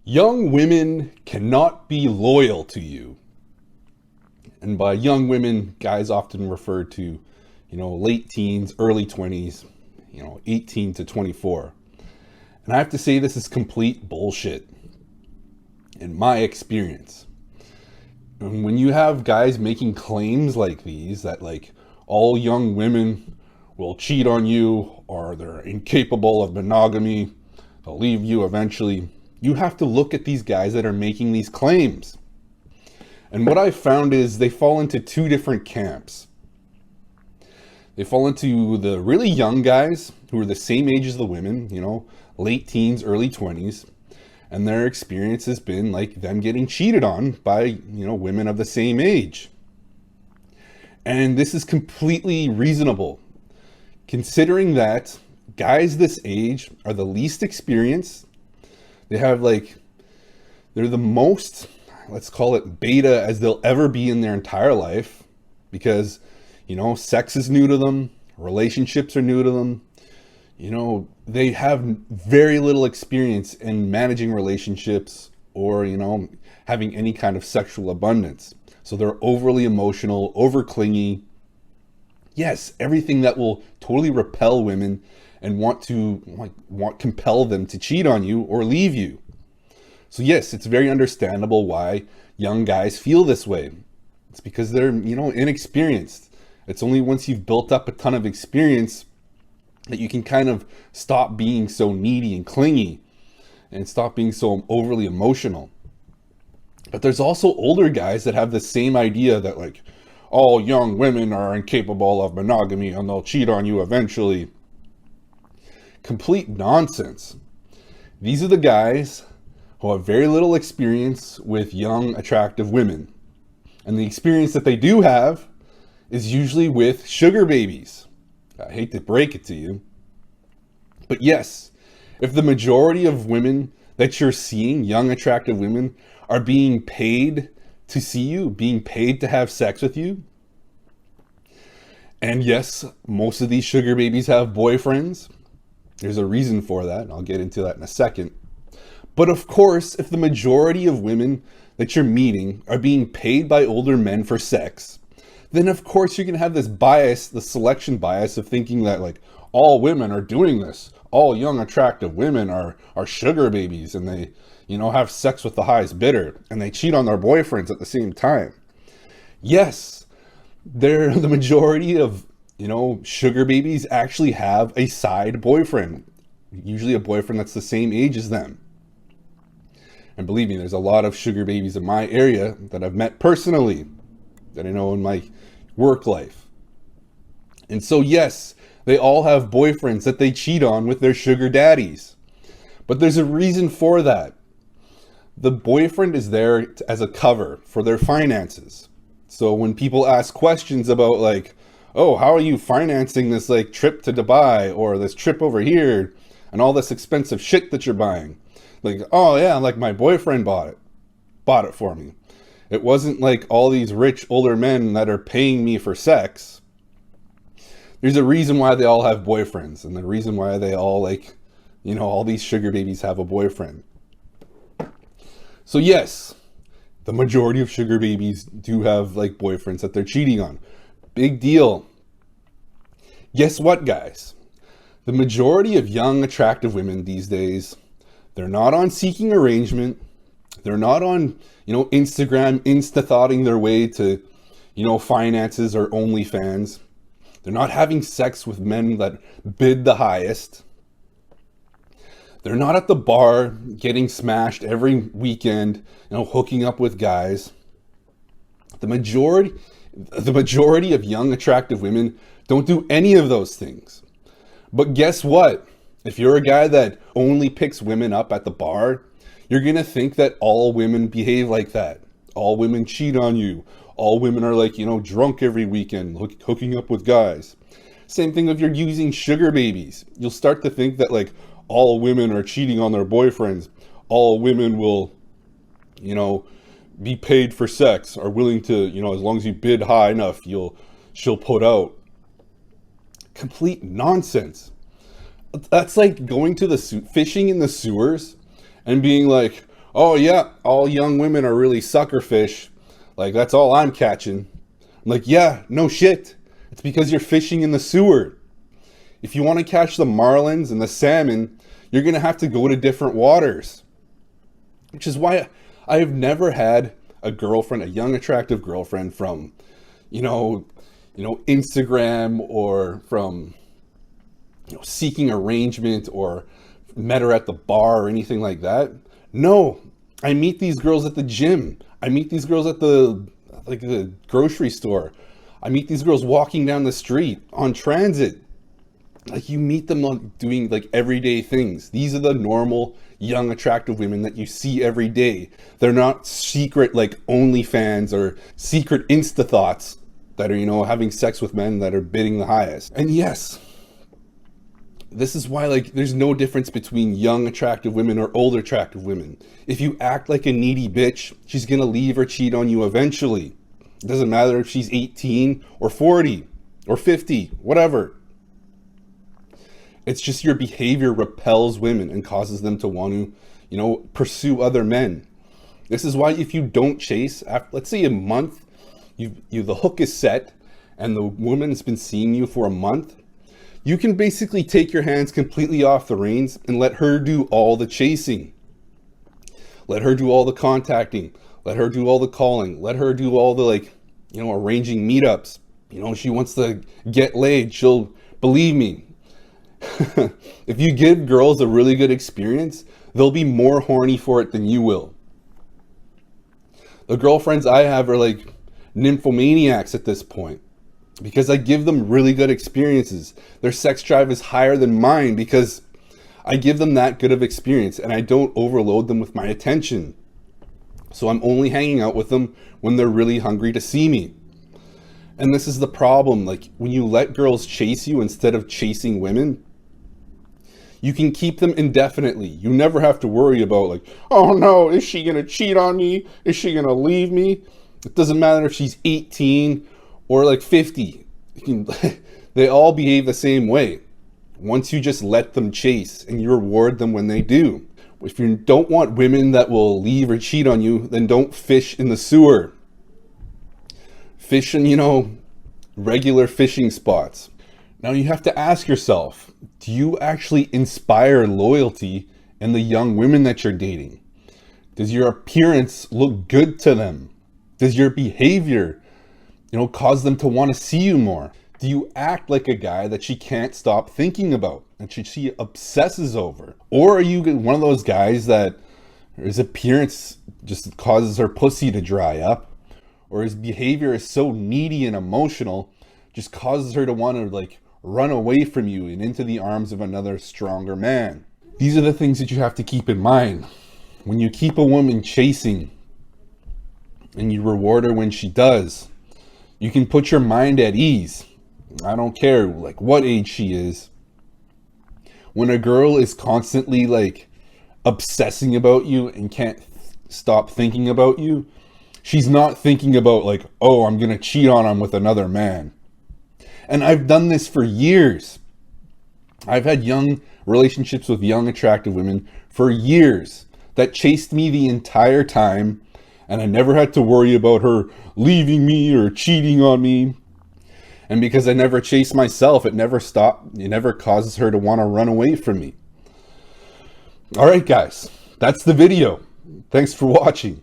Young women cannot be loyal to you. And by young women, guys often refer to, late teens, early 20s, 18 to 24. And I have to say this is complete bullshit in my experience. And when you have guys making claims like these, that like all young women will cheat on you or they're incapable of monogamy, they'll leave you eventually, you have to look at these guys that are making these claims. And what I've found is they fall into two different camps. They fall into the really young guys who are the same age as the women, late teens, early 20s. And their experience has been like them getting cheated on by, women of the same age. And this is completely reasonable, considering that guys this age are the least experienced. They have they're the most, let's call it beta as they'll ever be in their entire life, because, sex is new to them, relationships are new to them. They have very little experience in managing relationships or, having any kind of sexual abundance. So they're overly emotional, over clingy. Yes, everything that will totally repel women and compel them to cheat on you or leave you. So yes, it's very understandable why young guys feel this way. It's because they're, inexperienced. It's only once you've built up a ton of experience that you can kind of stop being so needy and clingy and stop being so overly emotional. But there's also older guys that have the same idea that all young women are incapable of monogamy and they'll cheat on you eventually. Complete nonsense. These are the guys who have very little experience with young, attractive women. And the experience that they do have is usually with sugar babies. I hate to break it to you. But yes, if the majority of women that you're seeing, young, attractive women, are being paid to see you, being paid to have sex with you, and yes, most of these sugar babies have boyfriends. There's a reason for that, and I'll get into that in a second. But of course, if the majority of women that you're meeting are being paid by older men for sex, then of course you're going to have this bias, the selection bias of thinking that all women are doing this. All young, attractive women are sugar babies and they, have sex with the highest bidder and they cheat on their boyfriends at the same time. Yes, the majority of, sugar babies actually have a side boyfriend, usually a boyfriend that's the same age as them. And believe me, there's a lot of sugar babies in my area that I've met personally, that I know in my work life. And so yes, they all have boyfriends that they cheat on with their sugar daddies. But there's a reason for that. The boyfriend is there as a cover for their finances. So when people ask questions about oh, how are you financing this trip to Dubai or this trip over here and all this expensive shit that you're buying? Oh yeah, my boyfriend bought it for me. It wasn't all these rich older men that are paying me for sex. There's a reason why they all have boyfriends, and the reason why they all all these sugar babies have a boyfriend. So yes, the majority of sugar babies do have boyfriends that they're cheating on. Big deal. Guess what, guys? The majority of young, attractive women these days, they're not on seeking arrangement. They're not on, Instagram, insta-thoughting their way to, finances or OnlyFans. They're not having sex with men that bid the highest. They're not at the bar getting smashed every weekend, hooking up with guys. The majority of young, attractive women don't do any of those things. But guess what? If you're a guy that only picks women up at the bar, you're going to think that all women behave like that. All women cheat on you. All women are drunk every weekend, hooking up with guys. Same thing if you're using sugar babies. You'll start to think that all women are cheating on their boyfriends. All women will, be paid for sex, are willing to, as long as you bid high enough, she'll put out. Complete nonsense. That's like going to fishing in the sewers and being like, Oh yeah, all young women are really sucker fish. Like that's all I'm catching. I'm like, yeah, no shit. It's because you're fishing in the sewer. If you want to catch the marlins and the salmon, you're going to have to go to different waters. Which is why I have never had a girlfriend, a young attractive girlfriend from, you know, Instagram, or from, seeking arrangement, or met her at the bar or anything like that. No, I meet these girls at the gym. I meet these girls at the grocery store. I meet these girls walking down the street, on transit. Like, you meet them on doing like everyday things. These are the normal young attractive women that you see every day. They're not secret like OnlyFans or secret Insta thoughts that are, having sex with men that are bidding the highest. And yes, this is why like there's no difference between young attractive women or older attractive women. If you act like a needy bitch, she's gonna leave or cheat on you eventually. It doesn't matter if she's 18 or 40 or 50, whatever. It's just your behavior repels women and causes them to want to, pursue other men. This is why if you don't chase, after, let's say a month, the hook is set and the woman's been seeing you for a month, you can basically take your hands completely off the reins and let her do all the chasing. Let her do all the contacting. Let her do all the calling. Let her do all the arranging meetups. She wants to get laid. She'll, believe me, if you give girls a really good experience, they'll be more horny for it than you will. The girlfriends I have are like nymphomaniacs at this point because I give them really good experiences. Their sex drive is higher than mine because I give them that good of experience and I don't overload them with my attention. So I'm only hanging out with them when they're really hungry to see me. And this is the problem. Like, when you let girls chase you instead of chasing women, you can keep them indefinitely. You never have to worry about like, oh no, is she gonna cheat on me? Is she gonna leave me? It doesn't matter if she's 18 or like 50. They all behave the same way. Once you just let them chase and you reward them when they do. If you don't want women that will leave or cheat on you, then don't fish in the sewer. Fish in, regular fishing spots. Now you have to ask yourself, do you actually inspire loyalty in the young women that you're dating? Does your appearance look good to them? Does your behavior, cause them to want to see you more? Do you act like a guy that she can't stop thinking about and she obsesses over? Or are you one of those guys that his appearance just causes her pussy to dry up? Or his behavior is so needy and emotional, just causes her to want to run away from you and into the arms of another stronger man? These are the things that you have to keep in mind. When you keep a woman chasing and you reward her when she does, you can put your mind at ease. I don't care what age she is. When a girl is constantly obsessing about you and can't stop thinking about you, she's not thinking about oh, I'm gonna cheat on him with another man. And I've done this for years. I've had young relationships with young attractive women for years that chased me the entire time, and I never had to worry about her leaving me or cheating on me. And because I never chased myself, it never causes her to want to run away from me. All right, guys, that's the video. Thanks for watching.